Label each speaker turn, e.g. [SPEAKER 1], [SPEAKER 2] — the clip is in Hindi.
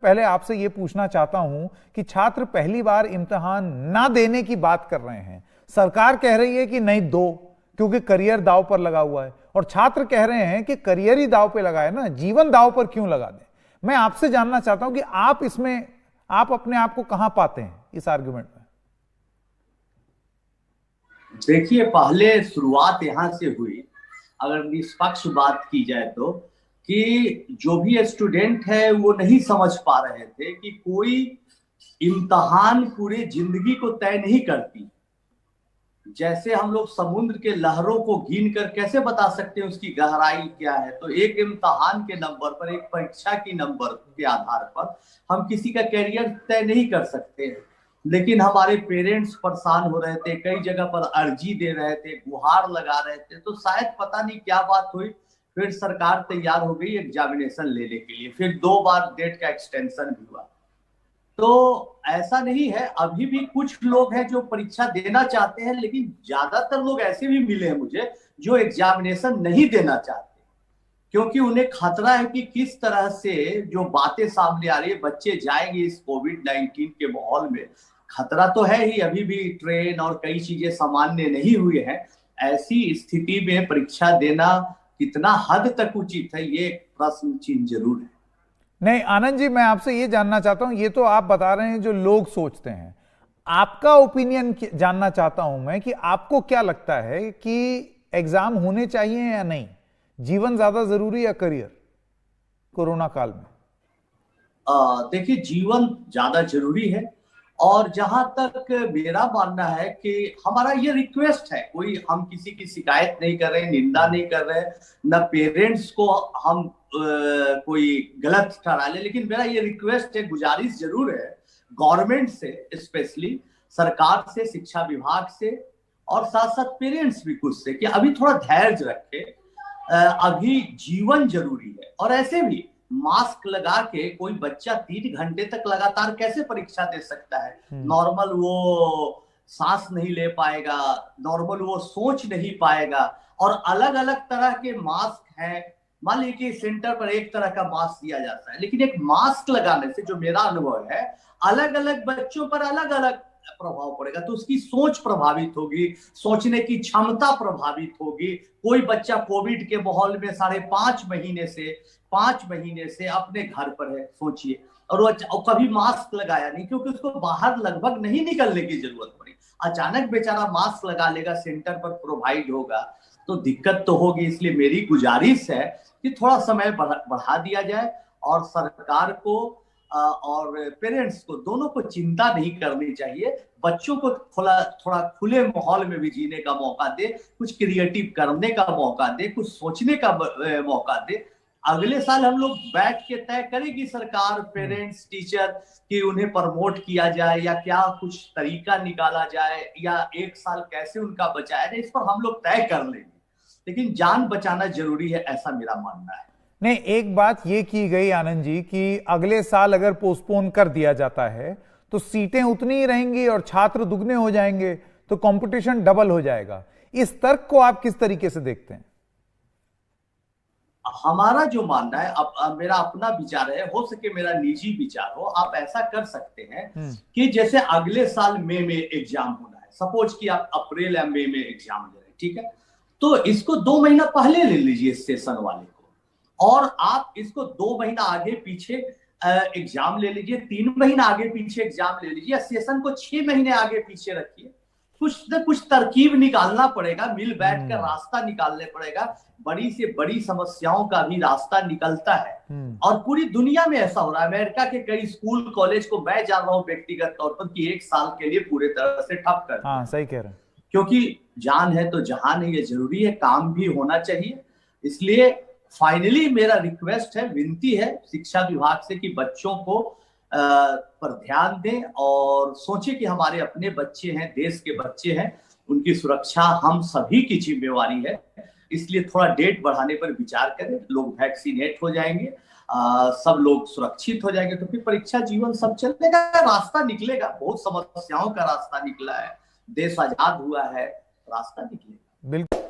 [SPEAKER 1] पहले आपसे यह पूछना चाहता हूं कि छात्र पहली बार इम्तिहान ना देने की बात कर रहे हैं। सरकार कह रही है कि नहीं दो, क्योंकि करियर दांव पर लगा हुआ है, और छात्र कह रहे हैं कि करियर ही दांव पे लगा है ना, जीवन दांव पर क्यों लगा दें। मैं आपसे जानना चाहता हूं कि आप अपने आप को कहां पाते हैं इस आर्गुमेंट में।
[SPEAKER 2] देखिए, पहले शुरुआत यहां से हुई, अगर निष्पक्ष बात की जाए तो, कि जो भी स्टूडेंट है वो नहीं समझ पा रहे थे कि कोई इम्तहान पूरे जिंदगी को तय नहीं करती। जैसे हम लोग समुद्र के लहरों को गिन कर कैसे बता सकते हैं उसकी गहराई क्या है, तो एक इम्तहान के नंबर पर, एक परीक्षा की नंबर के आधार पर हम किसी का कैरियर तय नहीं कर सकते। लेकिन हमारे पेरेंट्स परेशान हो रहे थे, कई जगह पर अर्जी दे रहे थे, गुहार लगा रहे थे, तो शायद पता नहीं क्या बात हुई, फिर सरकार तैयार हो गई एग्जामिनेशन लेने के लिए। फिर 2 बार डेट का एक्सटेंशन भी हुआ। तो ऐसा नहीं है, अभी भी कुछ लोग हैं जो परीक्षा देना चाहते हैं, लेकिन ज्यादातर लोग ऐसे भी मिले हैं मुझे जो एग्जामिनेशन नहीं देना चाहते, क्योंकि उन्हें खतरा है कि किस तरह से जो बातें सामने आ रही है, बच्चे जाएंगे इस कोविड-19 के माहौल में। खतरा तो है ही, अभी भी ट्रेन और कई चीजें सामान्य नहीं हुई है। ऐसी स्थिति में परीक्षा देना कितना हद तक उचित है, ये प्रश्न चिन्ह जरूर है।
[SPEAKER 1] नहीं आनंद जी, मैं आपसे ये जानना चाहता हूं, ये तो आप बता रहे हैं जो लोग सोचते हैं, आपका ओपिनियन जानना चाहता हूं मैं कि आपको क्या लगता है कि एग्जाम होने चाहिए या नहीं, जीवन ज्यादा जरूरी या करियर कोरोना काल में।
[SPEAKER 2] देखिए, जीवन ज्यादा जरूरी है, और जहां तक मेरा मानना है कि हमारा ये रिक्वेस्ट है, कोई हम किसी की शिकायत नहीं कर रहे, निंदा नहीं कर रहे, न पेरेंट्स को हम कोई गलत ठहरा ले, लेकिन मेरा ये रिक्वेस्ट है, गुजारिश जरूर है गवर्नमेंट से, स्पेशली सरकार से, शिक्षा विभाग से, और साथ साथ पेरेंट्स भी खुद से, कि अभी थोड़ा धैर्य रखे। अभी जीवन जरूरी है। और ऐसे भी मास्क लगा के कोई बच्चा 3 घंटे तक लगातार कैसे परीक्षा दे सकता है। नॉर्मल वो सांस नहीं ले पाएगा, नॉर्मल वो सोच नहीं पाएगा। और अलग अलग तरह के मास्क हैं, मान लीजिए कि सेंटर पर एक तरह का मास्क दिया जाता है, लेकिन एक मास्क लगाने से जो मेरा अनुभव है, अलग अलग बच्चों पर अलग अलग प्रभाव पड़ेगा, तो उसकी सोच प्रभावित होगी, सोचने की क्षमता प्रभावित होगी। कोई बच्चा कोविड के माहौल में 5 महीने से अपने घर पर है, सोचिए, और वो कभी मास्क लगाया नहीं, क्योंकि उसको बाहर लगभग नहीं निकलने की जरूरत पड़ी। अचानक बेचारा मास्क लगा लेगा, सेंटर पर प्रोवाइड होगा, तो दिक्कत तो होगी। इसलिए मेरी गुजारिश है कि थोड़ा समय बढ़ा दिया जाए, और सरकार को और पेरेंट्स को, दोनों को चिंता नहीं करनी चाहिए। बच्चों को थोड़ा खुले माहौल में भी जीने का मौका दे, कुछ क्रिएटिव करने का मौका दे, कुछ सोचने का मौका दे। अगले साल हम लोग बैठ के तय करेगी सरकार, पेरेंट्स, टीचर, कि उन्हें प्रमोट किया जाए या क्या कुछ तरीका निकाला जाए, या 1 साल कैसे उनका बचाया जाए, इस पर हम लोग तय कर लेंगे। लेकिन जान बचाना जरूरी है, ऐसा मेरा मानना है।
[SPEAKER 1] नहीं, एक बात ये की गई आनंद जी कि अगले साल अगर पोस्टपोन कर दिया जाता है तो सीटें उतनी ही रहेंगी और छात्र दुगने हो जाएंगे, तो कंपटीशन डबल हो जाएगा। इस तर्क को आप किस तरीके से देखते हैं?
[SPEAKER 2] हमारा जो मानना है, अब मेरा अपना विचार है, हो सके मेरा निजी विचार हो, आप ऐसा कर सकते हैं कि जैसे अगले साल मई में एग्जाम होना है, सपोज कि आप अप्रैल या मई में एग्जाम ले रहे हैं, ठीक है, तो इसको 2 महीना पहले ले लीजिए सेशन वाले को, और आप इसको 2 महीना आगे पीछे एग्जाम ले लीजिए, 3 महीना आगे पीछे एग्जाम ले लीजिए, या सेशन को 6 महीने आगे पीछे रखिए। कुछ न कुछ तरकीब निकालना पड़ेगा, मिल बैठ कर रास्ता निकालने पड़ेगा। बड़ी से बड़ी समस्याओं का भी रास्ता निकलता है, और पूरी दुनिया में ऐसा हो रहा है। अमेरिका के कई स्कूल कॉलेज को मैं जान रहा हूं व्यक्तिगत तौर पर कि 1 साल के लिए पूरे तरह से ठप कर दिया।
[SPEAKER 1] हाँ, सही कह रहे हैं।
[SPEAKER 2] क्योंकि जान है तो जहान है, ये जरूरी है, काम भी होना चाहिए। इसलिए फाइनली मेरा रिक्वेस्ट है, विनती है शिक्षा विभाग से कि बच्चों को पर ध्यान दें, और सोचे कि हमारे अपने बच्चे हैं, देश के बच्चे हैं, उनकी सुरक्षा हम सभी की जिम्मेवारी है। इसलिए थोड़ा डेट बढ़ाने पर विचार करें, लोग वैक्सीनेट हो जाएंगे, सब लोग सुरक्षित हो जाएंगे, तो फिर परीक्षा जीवन सब चलेगा, रास्ता निकलेगा। बहुत समस्याओं का रास्ता निकला है, देश आजाद हुआ है, रास्ता निकलेगा।
[SPEAKER 1] बिल्कुल।